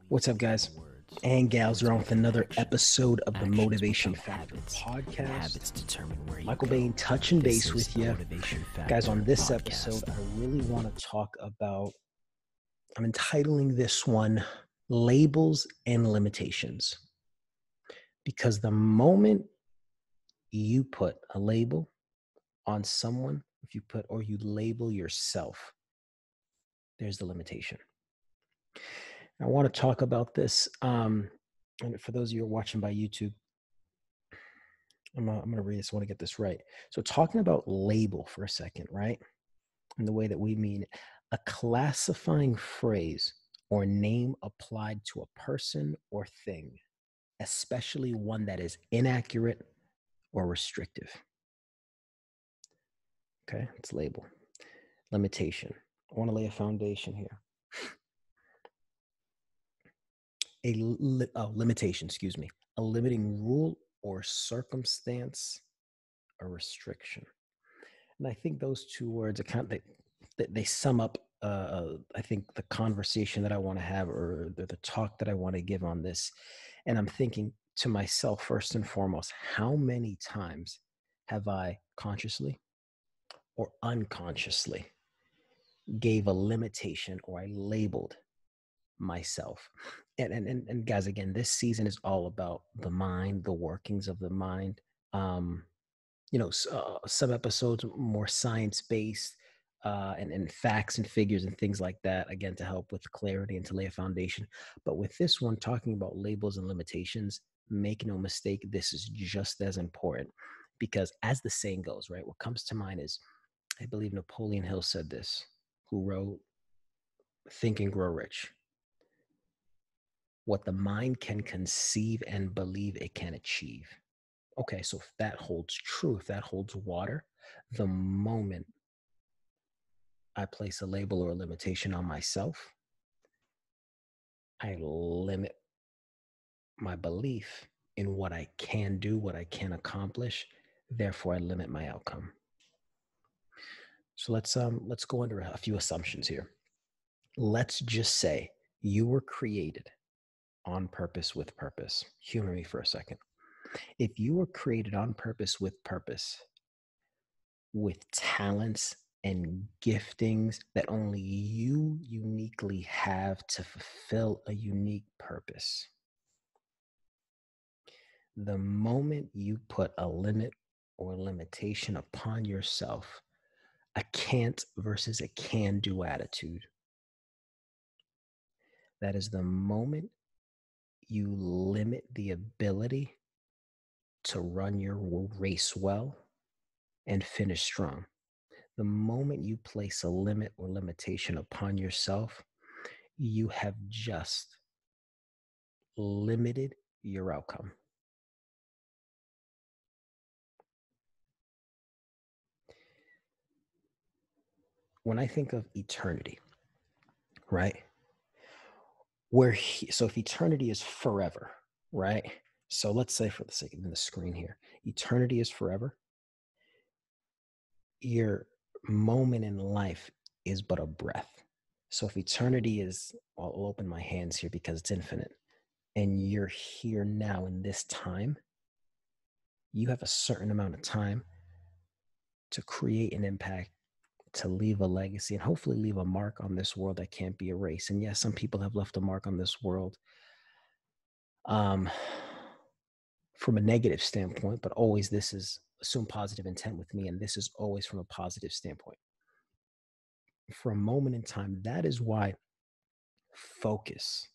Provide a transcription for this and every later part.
What's up, guys and gals? We're on with another episode of the Motivation Factor podcast. Michael Bain touching base with you. Guys, on this episode, I really want to talk about, I'm entitling this one, Labels and Limitations. Because the moment you put a label on someone, if you put or you label yourself, there's the limitation. I want to talk about this. And for those of you who are watching by YouTube, I'm going to read this. I want to get this right. So talking about label for a second, right? And the way that we mean it, a classifying phrase or name applied to a person or thing, especially one that is inaccurate or restrictive. Okay, it's label. Limitation. I want to lay a foundation here. Limitation, excuse me. A limiting rule or circumstance, a restriction. And I think those two words they sum up I think the conversation that I want to have, or the talk that I want to give on this. And I'm thinking to myself, first and foremost, how many times have I consciously or unconsciously gave a limitation, or I labeled myself? And guys, again, this season is all about the mind, the workings of the mind. Some episodes more science-based, and facts and figures and things like that, again, to help with clarity and to lay a foundation. But with this one, talking about labels and limitations, make no mistake, this is just as important, because as the saying goes, right, what comes to mind is, I believe Napoleon Hill said this, who wrote Think and Grow Rich. What the mind can conceive and believe it can achieve. Okay, so if that holds true, if that holds water, the moment I place a label or a limitation on myself, I limit my belief in what I can do, what I can accomplish. Therefore, I limit my outcome. So let's go under a few assumptions here. Let's just say you were created on purpose with purpose. Humor me for a second. If you were created on purpose with purpose, with talents and giftings that only you uniquely have to fulfill a unique purpose, the moment you put a limit or limitation upon yourself, a can't versus a can do attitude, that is the moment you limit the ability to run your race well and finish strong. The moment you place a limit or limitation upon yourself, you have just limited your outcome. When I think of eternity, right? So if eternity is forever, right? So let's say, for the sake of the screen here, eternity is forever. Your moment in life is but a breath. So if eternity is, I'll open my hands here because it's infinite, and you're here now in this time, you have a certain amount of time to create an impact, to leave a legacy, and hopefully leave a mark on this world that can't be erased. And yes, some people have left a mark on this world from a negative standpoint, but always this is assume positive intent with me, and this is always from a positive standpoint. For a moment in time, that is why focus,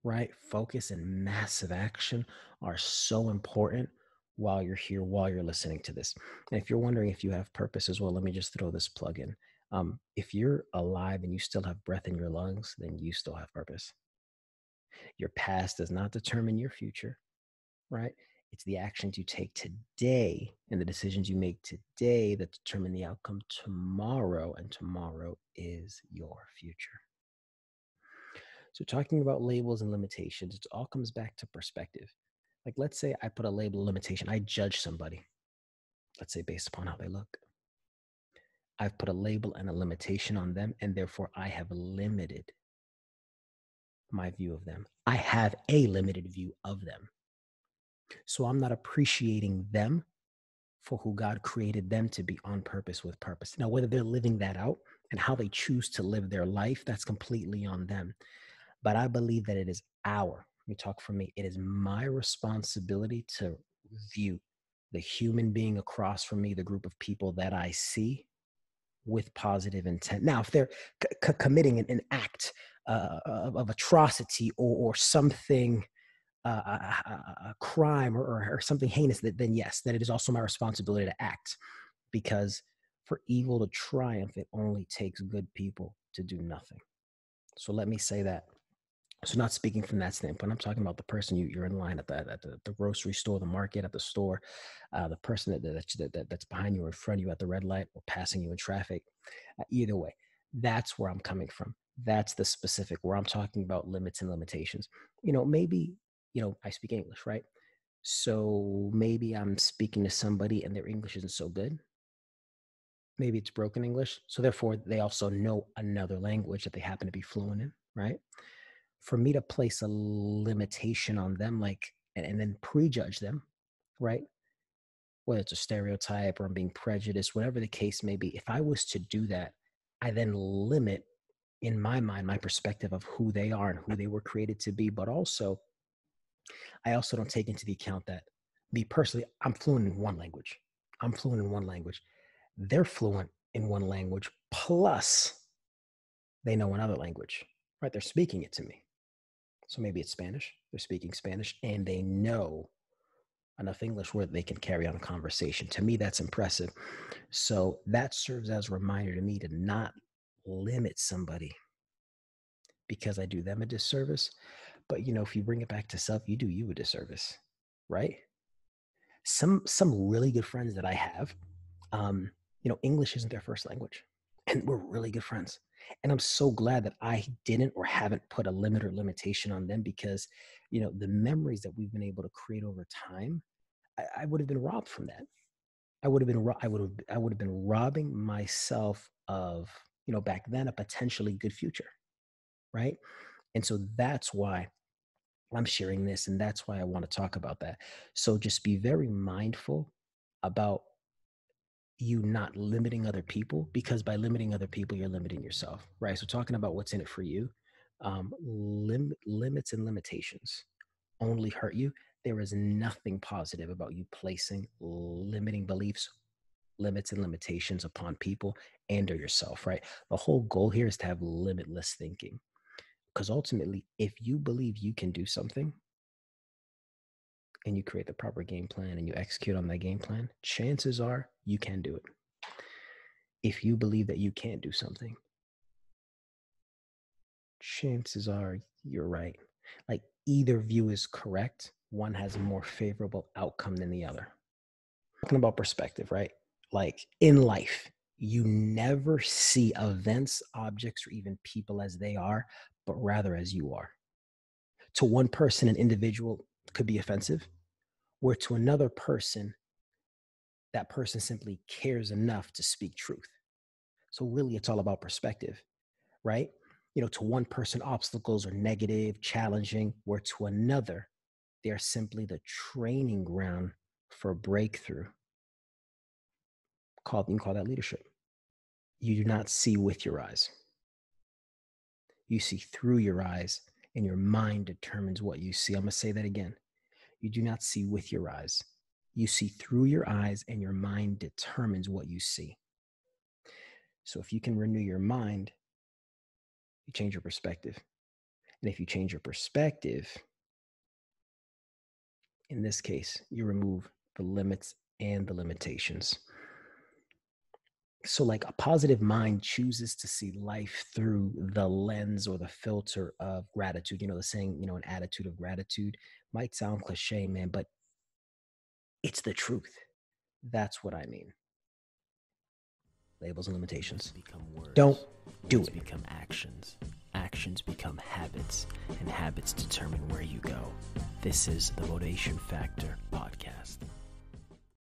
right? Focus and massive action are so important while you're here, while you're listening to this. And if you're wondering if you have purpose as well, let me just throw this plug in. If you're alive and you still have breath in your lungs, then you still have purpose. Your past does not determine your future, right? It's the actions you take today and the decisions you make today that determine the outcome tomorrow, and tomorrow is your future. So talking about labels and limitations, it all comes back to perspective. Like, let's say I put a label limitation. I judge somebody, let's say based upon how they look. I've put a label and a limitation on them, and therefore I have limited my view of them. I have a limited view of them. So I'm not appreciating them for who God created them to be on purpose with purpose. Now, whether they're living that out and how they choose to live their life, that's completely on them. But I believe that it is let me talk for me, it is my responsibility to view the human being across from me, the group of people that I see, with positive intent. Now, if they're committing an act of atrocity or something, a crime or something heinous, then yes, that it is also my responsibility to act, because for evil to triumph, it only takes good people to do nothing. So let me say that. So not speaking from that standpoint, I'm talking about the person you're in line at the grocery store, the market, at the store, the person that's behind you or in front of you at the red light or passing you in traffic. Either way, that's where I'm coming from. That's the specific where I'm talking about limits and limitations. Maybe, I speak English, right? So maybe I'm speaking to somebody and their English isn't so good. Maybe it's broken English. So therefore, they also know another language that they happen to be fluent in, right? For me to place a limitation on them, and then prejudge them, right? Whether it's a stereotype or I'm being prejudiced, whatever the case may be, if I was to do that, I then limit, in my mind, my perspective of who they are and who they were created to be. But also, I also don't take into the account that me personally, I'm fluent in one language. They're fluent in one language, plus they know another language, right? They're speaking it to me. So maybe it's Spanish. They're speaking Spanish and they know enough English where they can carry on a conversation. To me, that's impressive. So that serves as a reminder to me to not limit somebody because I do them a disservice. But if you bring it back to self, you do you a disservice, right? Some really good friends that I have, English isn't their first language, and we're really good friends. And I'm so glad that I didn't or haven't put a limit or limitation on them, because, the memories that we've been able to create over time, I would have been robbed from that. I would have been robbing myself of, back then, a potentially good future, right? And so that's why I'm sharing this, and that's why I want to talk about that. So just be very mindful about you not limiting other people, because by limiting other people, you're limiting yourself, right? So talking about what's in it for you, limits and limitations only hurt you. There is nothing positive about you placing limiting beliefs, limits and limitations upon people and or yourself, right? The whole goal here is to have limitless thinking, because ultimately, if you believe you can do something and you create the proper game plan and you execute on that game plan, chances are you can do it. If you believe that you can't do something, chances are you're right. Like, either view is correct. One has a more favorable outcome than the other. Talking about perspective, right? Like in life, you never see events, objects, or even people as they are, but rather as you are. To one person, an individual could be offensive, where to another person, that person simply cares enough to speak truth. So really, it's all about perspective, right? To one person, obstacles are negative, challenging, where to another, they're simply the training ground for breakthrough. You can call that leadership. You do not see with your eyes. You see through your eyes, and your mind determines what you see. I'm going to say that again. You do not see with your eyes. You see through your eyes, and your mind determines what you see. So if you can renew your mind, you change your perspective. And if you change your perspective, in this case, you remove the limits and the limitations. So like a positive mind chooses to see life through the lens or the filter of gratitude. The saying, an attitude of gratitude might sound cliche, man, but it's the truth. That's what I mean. Labels and limitations. Become words. Don't do Words it. become actions. Actions become habits, and habits determine where you go. This is the Motivation Factor Podcast.